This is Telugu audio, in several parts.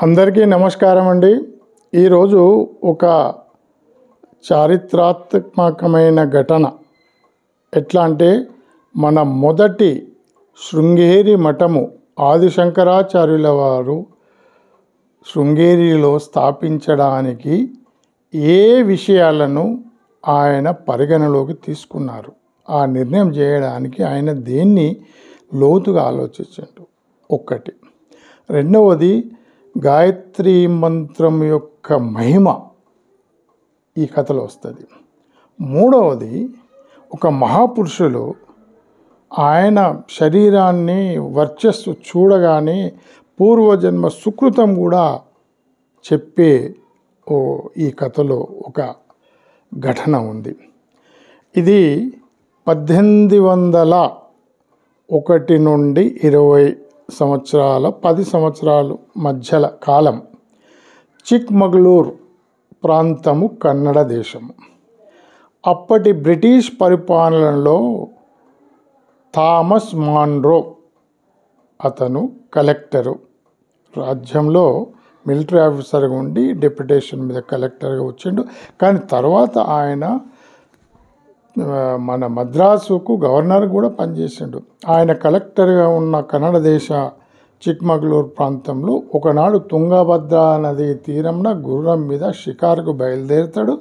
అందరికీ నమస్కారం అండి. ఈరోజు ఒక చారిత్రాత్మకమైన ఘటన. ఎట్లా అంటే మన మొదటి శృంగేరి మఠము ఆదిశంకరాచార్యుల వారు శృంగేరిలో స్థాపించడానికి ఏ విషయాలను ఆయన పరిగణలోకి తీసుకున్నారు, ఆ నిర్ణయం చేయడానికి ఆయన దేన్ని లోతుగా ఆలోచించాడు. ఒక్కటి. రెండవది, గాయత్రి మంత్రం యొక్క మహిమ ఈ కథలో వస్తుంది. మూడవది, ఒక మహాపురుషులు ఆయన శరీరాన్ని వర్చస్సు చూడగానే పూర్వజన్మ సుకృతం కూడా చెప్పే ఈ కథలో ఒక ఘటన ఉంది. ఇది 1801 నుండి 20 సంవత్సరాల 10 సంవత్సరాల మధ్యల కాలం. చిక్మగళూరు ప్రాంతము కన్నడ దేశము. అప్పటి బ్రిటిష్ పరిపాలనలో థామస్ మాన్రో అతను కలెక్టరు. రాజ్యంలో మిలిటరీ ఆఫీసర్గా ఉండి డెప్యుటేషన్ మీద కలెక్టర్గా వచ్చిండు. కానీ తర్వాత ఆయన మన మద్రాసుకు గవర్నర్ కూడా పనిచేసిండు. ఆయన కలెక్టర్గా ఉన్న కన్నడ దేశ చిక్మగళూరు ప్రాంతంలో ఒకనాడు తుంగభద్ర నది తీరంన గుర్రం మీద షికారుకు బయలుదేరుతాడు.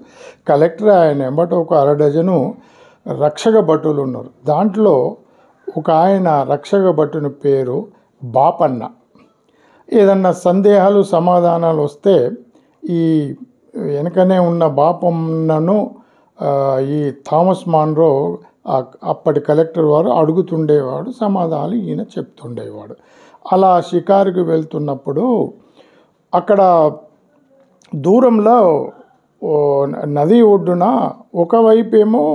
కలెక్టర్ ఆయన ఎంబట ఒక 1/2 డజను రక్షక భటులు ఉన్నారు. దాంట్లో ఒక ఆయన రక్షక భటుని పేరు బాపన్న. ఏదన్నా సందేహాలు సమాధానాలు వస్తే ఈ వెనకనే ఉన్న బాపన్నను ఈ థామస్ మాన్రో అప్పటి కలెక్టర్ వారు అడుగుతుండేవాడు, సమాధానాలు ఈయన చెప్తుండేవాడు. అలా షికారుకు వెళ్తున్నప్పుడు అక్కడ దూరంలో నది ఒడ్డున ఒకవైపు ఏమో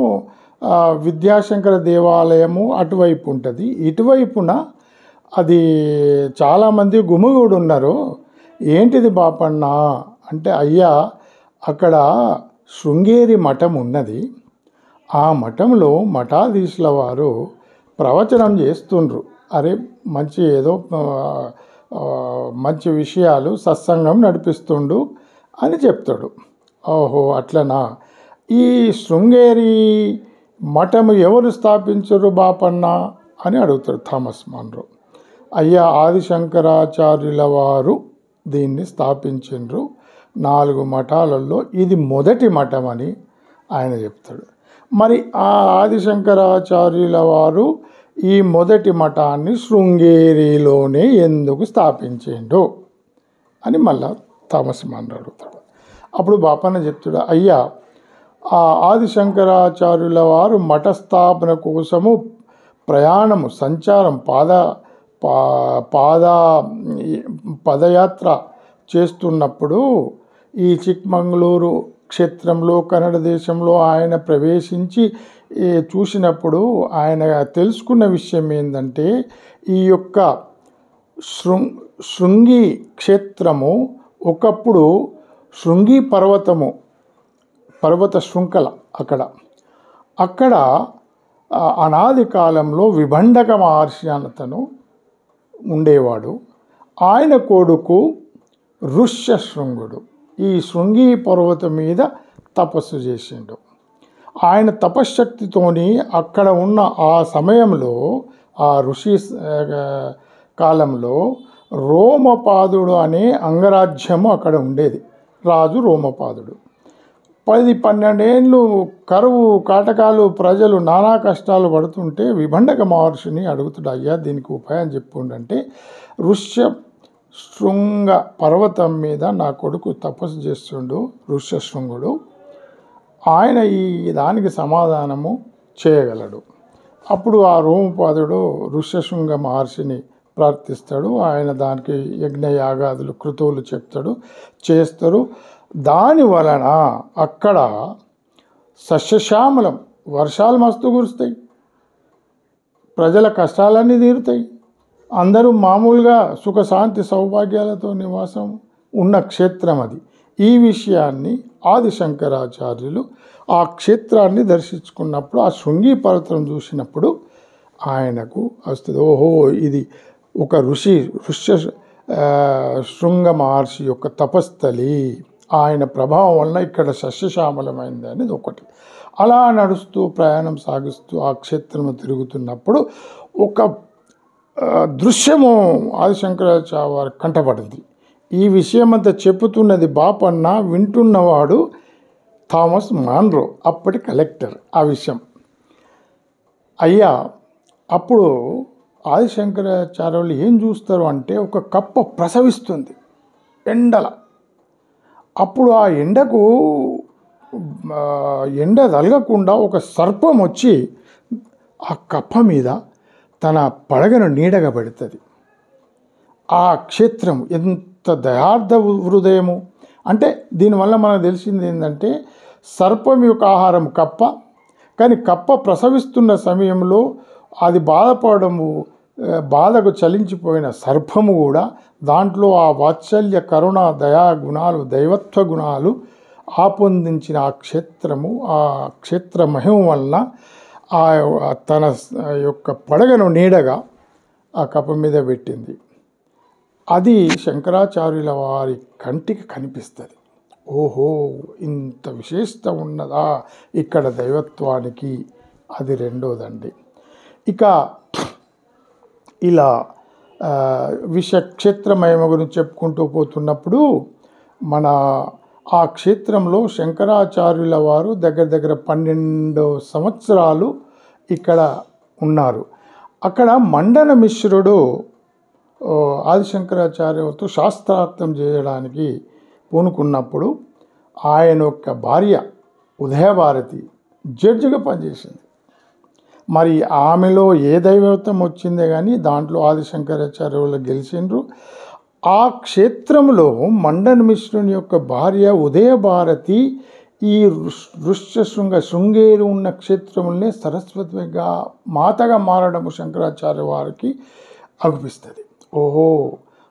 విద్యాశంకర దేవాలయము అటువైపు ఉంటుంది, ఇటువైపున అది చాలామంది గుమిగూడు ఉన్నారు. ఏంటిది బాపన్న అంటే, అయ్యా అక్కడ శృంగేరి మఠం ఉన్నది, ఆ మఠంలో మఠాధీశుల వారు ప్రవచనం చేస్తుండ్రు. అరే మంచి ఏదో మంచి విషయాలు సత్సంగం నడిపిస్తుండు అని చెప్తాడు. ఓహో అట్లనా, ఈ శృంగేరి మఠము ఎవరు స్థాపించరు బాపన్న అని అడుగుతాడు థామస్ మాన్రో. అయ్యా ఆదిశంకరాచార్యుల వారు దీన్ని స్థాపించిండ్రు, 4 మఠాలలో ఇది మొదటి మఠం అని ఆయన చెప్తాడు. మరి ఆ ఆదిశంకరాచార్యుల వారు ఈ మొదటి మఠాన్ని శృంగేరిలోనే ఎందుకు స్థాపించిండు అని మళ్ళా థామస్ మాన్రో అడుగుతాడు. అప్పుడు బాపన్న చెప్తాడు, అయ్యా ఆ ఆదిశంకరాచార్యుల వారు మఠ స్థాపన కోసము ప్రయాణము సంచారం పాదయాత్ర చేస్తున్నప్పుడు ఈ చిక్మంగళూరు క్షేత్రంలో కన్నడ దేశంలో ఆయన ప్రవేశించి చూసినప్పుడు ఆయన తెలుసుకున్న విషయం ఏంటంటే, ఈ యొక్క శృంగి క్షేత్రము ఒకప్పుడు శృంగి పర్వత శృంఖల అక్కడ అనాది కాలంలో విభండక మహర్షి అతను ఉండేవాడు. ఆయన కొడుకు ఋష్యశృంగుడు ఈ శృంగి పర్వతం మీద తపస్సు చేసిండు. ఆయన తపశ్శక్తితోని అక్కడ ఉన్న ఆ సమయంలో ఆ ఋషి కాలంలో రోమపాదుడు అనే అంగరాజ్యము అక్కడ ఉండేది. రాజు రోమపాదుడు 10-12 ఏళ్ళు కరువు కాటకాలు, ప్రజలు నానా కష్టాలు పడుతుంటే విభండక మహర్షిని అడుగుతాడు, అయ్యా దీనికి ఉపాయం చెప్పుండంటే, ఋష్యశృంగ పర్వతం మీద నా కొడుకు తపస్సు చేస్తుండు ఋష్యశృంగుడు, ఆయన ఈ దానికి సమాధానము చేయగలడు. అప్పుడు ఆ రోమపాదుడు ఋష్యశృంగ మహర్షిని ప్రార్థిస్తాడు. ఆయన దానికి యజ్ఞయాగాదులు కృతువులు చేస్తారు. దాని వలన అక్కడ సస్యశ్యామలం, వర్షాలు మస్తు కురుస్తాయి, ప్రజల కష్టాలన్నీ తీరుతాయి, అందరూ మామూలుగా సుఖశాంతి సౌభాగ్యాలతో నివాసం ఉన్న క్షేత్రం అది. ఈ విషయాన్ని ఆదిశంకరాచార్యులు ఆ క్షేత్రాన్ని దర్శించుకున్నప్పుడు, ఆ శృంగి పర్వతం చూసినప్పుడు ఆయనకు వస్తుంది, ఓహో ఇది ఒక ఋష్య శృంగ మహర్షి యొక్క తపస్థలి, ఆయన ప్రభావం వల్ల ఇక్కడ సస్యశ్యామలమైంది అనేది ఒకటి. అలా నడుస్తూ ప్రయాణం సాగిస్తూ ఆ క్షేత్రము తిరుగుతున్నప్పుడు ఒక దృశ్యము ఆదిశంకరాచార్య వారి కంటపడింది. ఈ విషయం అంతా చెప్పుతున్నది బాపన్న, వింటున్నవాడు థామస్ మాన్రో, అప్పటి కలెక్టర్. ఆ విషయం అయ్యా, అప్పుడు ఆదిశంకరాచార్యులు ఏం చూస్తారు అంటే ఒక కప్ప ప్రసవిస్తుంది ఎండల. అప్పుడు ఆ ఎండకు ఎండ తగలకుండా ఒక సర్పం వచ్చి ఆ కప్ప మీద తన పడగను నీడగా పెడుతుంది. ఆ క్షేత్రం ఎంత దయార్థ హృదయము అంటే దీనివల్ల మనకు తెలిసింది ఏంటంటే సర్పం యొక్క ఆహారం కప్ప, కానీ కప్ప ప్రసవిస్తున్న సమయంలో అది బాధపడము, బాధకు చలించిపోయిన సర్పము కూడా దాంట్లో ఆ వాత్సల్య కరుణ దయా గుణాలు దైవత్వ గుణాలు ఆపొందించిన ఆ క్షేత్రము, ఆ క్షేత్ర మహిమ వలన తన యొక్క పడగను నీడగా ఆ కప్ప మీద పెట్టింది. అది శంకరాచార్యుల వారి కంటికి కనిపిస్తుంది. ఓహో, ఇంత విశేషత ఉన్నదా ఇక్కడ దైవత్వానికి, అది రెండోదండి. ఇక ఇలా విషక్షేత్ర మహిమ గురించి చెప్పుకుంటూ పోతున్నప్పుడు మన ఆ క్షేత్రంలో శంకరాచార్యుల వారు దగ్గర దగ్గర 12 సంవత్సరాలు ఇక్కడ ఉన్నారు. అక్కడ మండన మిశ్రుడు ఆదిశంకరాచార్యులతో శాస్త్రార్థం చేయడానికి పూనుకున్నప్పుడు ఆయన యొక్క భార్య ఉదయభారతి జడ్జిగా పనిచేసింది. మరి ఆమెలో ఏ దైవత్వం వచ్చిందే కానీ దాంట్లో ఆదిశంకరాచార్యులు గెలిచిండ్రు. ఆ క్షేత్రంలో మండన మిశ్రుని యొక్క భార్య ఉదయభారతి ఈ శృంగేరి ఉన్న క్షేత్రంలోనే సరస్వతిగా మాతగా మారడము శంకరాచార్య వారికి అగుపిస్తుంది. ఓహో,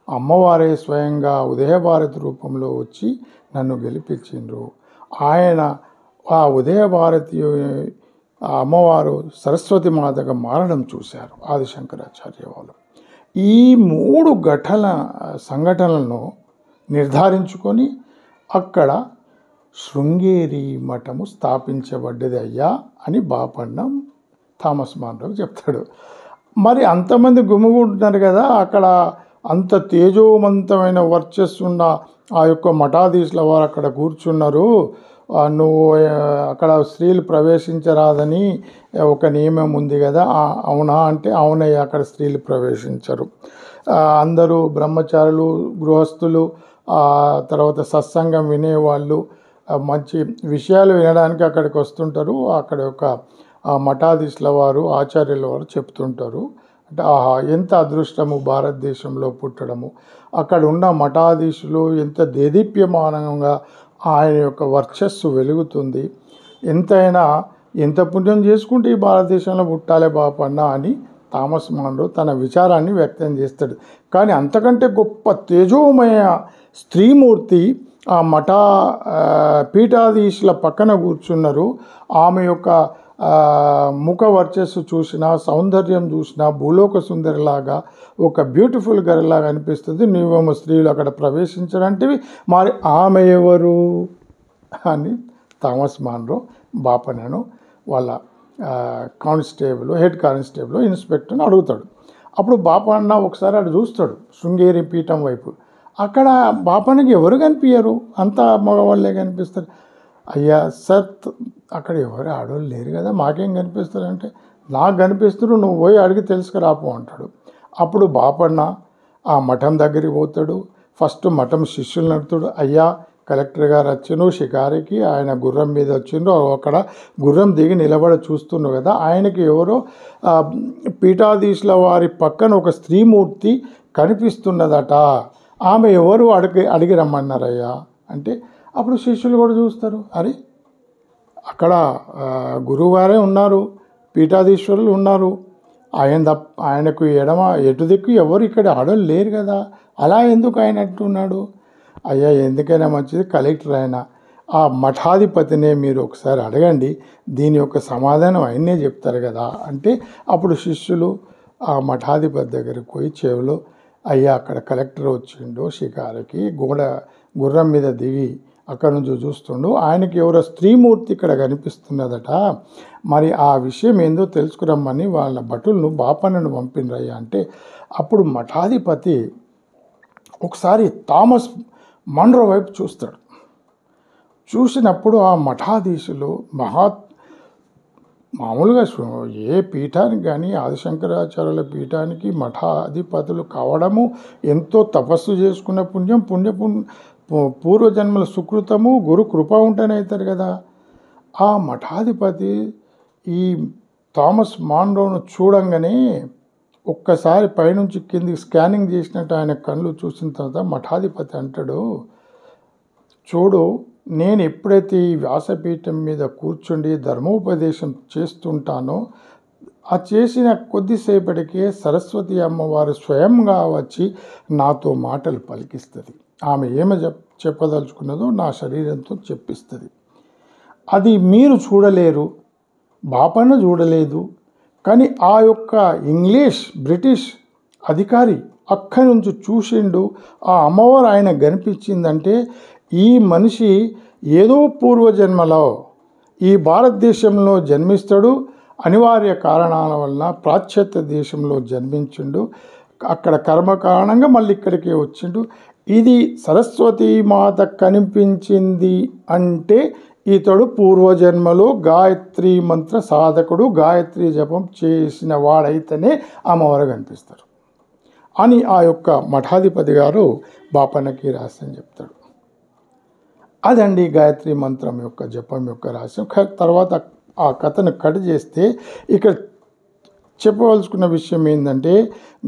అమ్మవారే స్వయంగా ఉదయభారతి రూపంలో వచ్చి నన్ను గెలిపించిండ్రు. ఆయన ఆ ఉదయభారతి అమ్మవారు సరస్వతి మాతగా మారడం చూశారు ఆదిశంకరాచార్య వాళ్ళు. ఈ 3 సంఘటనలను నిర్ధారించుకొని అక్కడ శృంగేరి మఠము స్థాపించబడ్డది అయ్యా అని బాపన్న థామస్ మాన్రో చెప్తాడు. మరి అంతమంది గుమిగూడుతున్నారు కదా, అక్కడ అంత తేజోవంతమైన వర్చస్సు ఉన్న ఆ యొక్క మఠాధీశుల వారు అక్కడ కూర్చున్నారు. నువ్వు అక్కడ స్త్రీలు ప్రవేశించరాదని ఒక నియమం ఉంది కదా, అవునా అంటే అవునయ్య, అక్కడ స్త్రీలు ప్రవేశించరు. అందరూ బ్రహ్మచారులు, గృహస్థులు, తర్వాత సత్సంగం వినేవాళ్ళు, మంచి విషయాలు వినడానికి అక్కడికి వస్తుంటారు. అక్కడ యొక్క మఠాధీశుల వారు, ఆచార్యుల వారు చెప్తుంటారు. అంటే ఆహా, ఎంత అదృష్టము భారతదేశంలో పుట్టడము, అక్కడ ఉన్న మఠాధీశులు ఎంత దేదీప్యమానంగా ఆయన యొక్క వర్చస్సు వెలుగుతుంది, ఎంతైనా ఎంత పుణ్యం చేసుకుంటే ఈ భారతదేశంలో పుట్టాలే బాపన్న అని థామస్ మాన్రో తన విచారాన్ని వ్యక్తం చేస్తాడు. కానీ అంతకంటే గొప్ప తేజోమయ స్త్రీమూర్తి ఆ పీఠాధీశుల పక్కన కూర్చున్నారు. ఆమె యొక్క ముఖ వర్చస్సు చూసినా, సౌందర్యం చూసినా భూలోక సుందరిలాగా ఒక బ్యూటిఫుల్ గర్ల్ లాగా అనిపిస్తుంది. నువ్వేమో స్త్రీలు అక్కడ ప్రవేశించడంటివి, మరి ఆమె ఎవరు అని థామస్ మాన్రో బాపన్నను వాళ్ళ కానిస్టేబుల్, హెడ్ కానిస్టేబుల్, ఇన్స్పెక్టర్ని అడుగుతాడు. అప్పుడు బాపన్న ఒకసారి అటు చూస్తాడు శృంగేరి పీఠం వైపు. అక్కడ బాపన్నకి ఎవరు కనిపించరు, అంతా మగవాళ్ళే కనిపిస్తారు. అయ్యా సార్, అక్కడ ఎవరు ఆడవాళ్ళు లేరు కదా, మాకేం కనిపిస్తారంటే, నాకు కనిపిస్తారు, నువ్వు పోయి అడిగి తెలుసుకురాపో అంటాడు. అప్పుడు బాపన్న ఆ మఠం దగ్గరికి పోతాడు. ఫస్ట్ మఠం శిష్యులు నడుతాడు. అయ్యా, కలెక్టర్ గారు వచ్చిండ్రు షికారికి, ఆయన గుర్రం మీద వచ్చిండ్రు, అక్కడ గుర్రం దిగి నిలబడి చూస్తుండ్రు కదా, ఆయనకి ఎవరో పీఠాధీశుల వారి పక్కన ఒక స్త్రీమూర్తి కనిపిస్తున్నదట, ఆమె ఎవరు అడిగి రమ్మన్నారయ్యా అంటే, అప్పుడు శిష్యులు కూడా చూస్తారు, అరే అక్కడ గురువుగారే ఉన్నారు, పీఠాధీశ్వరులు ఉన్నారు, ఆయనకు ఎటు దిక్కు ఎవరు ఇక్కడ ఆడవాళ్ళు లేరు కదా, అలా ఎందుకు ఆయన అంటున్నాడు? అయ్యా, ఎందుకైనా మంచిది, కలెక్టర్ అయినా ఆ మఠాధిపతినే మీరు ఒకసారి అడగండి, దీని యొక్క సమాధానం ఆయన్నే చెప్తారు కదా అంటే, అప్పుడు శిష్యులు ఆ మఠాధిపతి దగ్గరికి పోయి చెవిలో అయ్యా అక్కడ కలెక్టర్ వచ్చిండు షికారుకి, గుర్రం మీద దిగి అక్కడ నుంచి చూస్తుండు, ఆయనకి ఎవరో స్త్రీమూర్తి ఇక్కడ కనిపిస్తున్నదట, మరి ఆ విషయం ఏందో తెలుసుకురమ్మని వాళ్ళ భటులను బాపన్నను పంపినరయ్యా అంటే, అప్పుడు మఠాధిపతి ఒకసారి థామస్ మన్రో వైపు చూస్తాడు. చూసినప్పుడు ఆ మఠాధీశులు మామూలుగా ఏ పీఠానికి కానీ ఆదిశంకరాచార్యుల పీఠానికి మఠాధిపతులు కావడము ఎంతో తపస్సు చేసుకున్న పుణ్యం, పూర్వజన్మల సుకృతము, గురు కృప ఉంటేనే అవుతారు కదా. ఆ మఠాధిపతి ఈ థామస్ మాన్రోను చూడంగానే ఒక్కసారి పైనుంచి కిందికి స్కానింగ్ చేసినట్టు ఆయన కళ్ళు చూసిన తర్వాత మఠాధిపతి అంటాడు, చూడు, నేను ఎప్పుడైతే ఈ వ్యాసపీఠం మీద కూర్చుండి ధర్మోపదేశం చేస్తుంటానో ఆ చేసిన కొద్దిసేపటికే సరస్వతి అమ్మవారు స్వయంగా వచ్చి నాతో మాటలు పలికిస్తుంది. ఆమె చెప్పదలుచుకున్నదో నా శరీరంతో చెప్పిస్తుంది. అది మీరు చూడలేరు, బాపన్న చూడలేదు, కానీ ఆ యొక్క బ్రిటిష్ అధికారి అక్కడి నుంచి చూసిండు. ఆ అమ్మవారు ఆయన కనిపించిందంటే ఈ మనిషి ఏదో పూర్వజన్మలో ఈ భారతదేశంలో జన్మిస్తాడు, అనివార్య కారణాల వలన పాశ్చాత్య దేశంలో జన్మించిండు, అక్కడ కర్మ కారణంగా మళ్ళీ ఇక్కడికే వచ్చిండు. ఇది సరస్వతీ మాత కనిపించింది అంటే ఇతడు పూర్వజన్మలో గాయత్రి మంత్ర సాధకుడు, గాయత్రి జపం చేసిన వాడైతేనే అమ్మవారు కనిపిస్తారు అని ఆ యొక్క మఠాధిపతి గారు బాపన్నకి రహస్యం చెప్తాడు. అదండి గాయత్రి మంత్రం యొక్క జపం యొక్క రహస్యం. తర్వాత ఆ కథను కట్ చేస్తే ఇక్కడ చెప్పవలసుకున్న విషయం ఏంటంటే,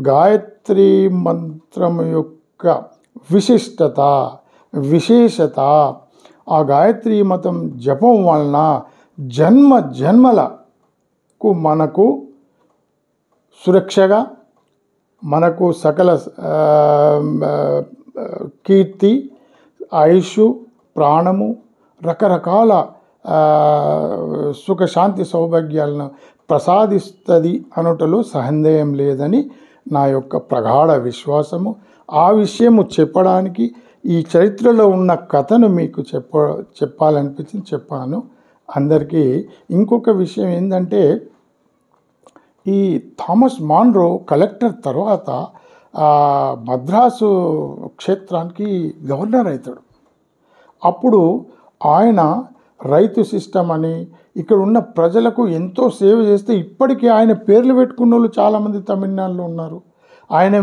గాయత్రి మంత్రం యొక్క విశేషత ఆ గాయత్రి మతం జపం వలన జన్మలకు మనకు సురక్షగా, మనకు సకల కీర్తి, ఆయుష్, ప్రాణము, రకరకాల సుఖశాంతి సౌభాగ్యాలను ప్రసాదిస్తుంది అనటలో సందేహం లేదని నా యొక్క ప్రగాఢ విశ్వాసము. ఆ విషయము చెప్పడానికి ఈ చరిత్రలో ఉన్న కథను మీకు చెప్పాలనిపించింది, చెప్పాను అందరికీ. ఇంకొక విషయం ఏంటంటే, ఈ థామస్ మాన్రో కలెక్టర్ తర్వాత మద్రాసు క్షేత్రానికి గవర్నర్ అవుతాడు. అప్పుడు ఆయన రైతు సిస్టమ్ అని ఇక్కడ ఉన్న ప్రజలకు ఎంతో సేవ చేస్తే ఇప్పటికీ ఆయన పేర్లు పెట్టుకున్న వాళ్ళు చాలామంది తమిళనాడులో ఉన్నారు. ఆయన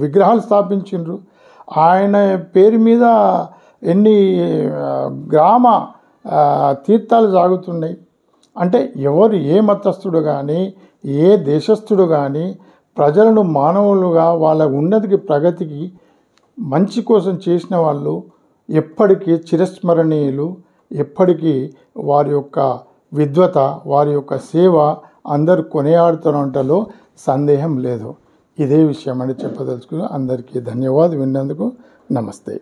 విగ్రహాలు స్థాపించిండ్రు. ఆయన పేరు మీద ఎన్ని గ్రామ తీర్థాలు సాగుతున్నాయి. అంటే ఎవరు ఏ మతస్థుడు కానీ ఏ దేశస్థుడు కానీ ప్రజలను మానవులుగా వాళ్ళ ఉన్నతికి ప్రగతికి మంచి కోసం చేసిన వాళ్ళు ఎప్పటికీ చిరస్మరణీయులు. ఎప్పటికీ వారి యొక్క విద్వత, వారి యొక్క సేవ అందరూ కొనియాడుతున్నలో సందేహం లేదు. ఇదే విషయం అని చెప్పదలుచుకుని అందరికీ ధన్యవాదాలు. విన్నందుకు నమస్తే.